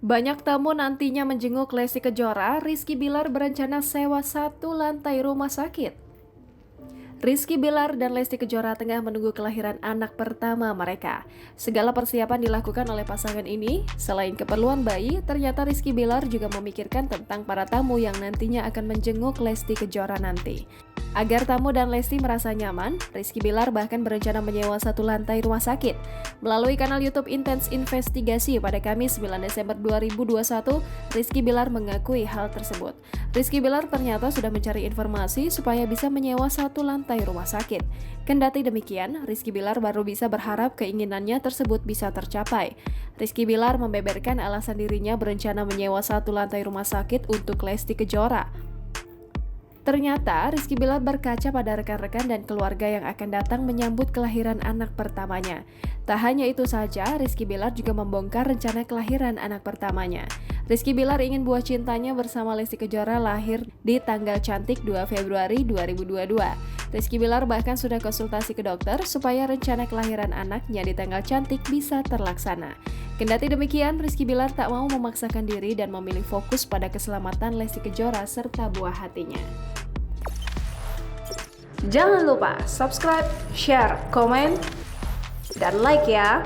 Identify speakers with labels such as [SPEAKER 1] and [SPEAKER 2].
[SPEAKER 1] Banyak tamu nantinya menjenguk Lesti Kejora, Rizky Bilar berencana sewa satu lantai rumah sakit. Rizky Bilar dan Lesti Kejora tengah menunggu kelahiran anak pertama mereka. Segala persiapan dilakukan oleh pasangan ini. Selain keperluan bayi, ternyata Rizky Bilar juga memikirkan tentang para tamu yang nantinya akan menjenguk Lesti Kejora nanti. Agar tamu dan Lesti merasa nyaman, Rizky Bilar bahkan berencana menyewa satu lantai rumah sakit. Melalui kanal YouTube Intens Investigasi pada Kamis 9 Desember 2021, Rizky Bilar mengakui hal tersebut. Rizky Bilar ternyata sudah mencari informasi supaya bisa menyewa satu lantai rumah sakit. Kendati demikian, Rizky Bilar baru bisa berharap keinginannya tersebut bisa tercapai. Rizky Bilar membeberkan alasan dirinya berencana menyewa satu lantai rumah sakit untuk Lesti Kejora. Ternyata Rizky Bilar berkaca pada rekan-rekan dan keluarga yang akan datang menyambut kelahiran anak pertamanya. Tak hanya itu saja, Rizky Bilar juga membongkar rencana kelahiran anak pertamanya. Rizky Bilar ingin buah cintanya bersama Lesti Kejora lahir di tanggal cantik 2 Februari 2022. Rizky Bilar bahkan sudah konsultasi ke dokter supaya rencana kelahiran anaknya di tanggal cantik bisa terlaksana. Kendati demikian, Rizky Bilar tak mau memaksakan diri dan memilih fokus pada keselamatan Lesti Kejora serta buah hatinya. Jangan lupa subscribe, share, komen, dan like ya!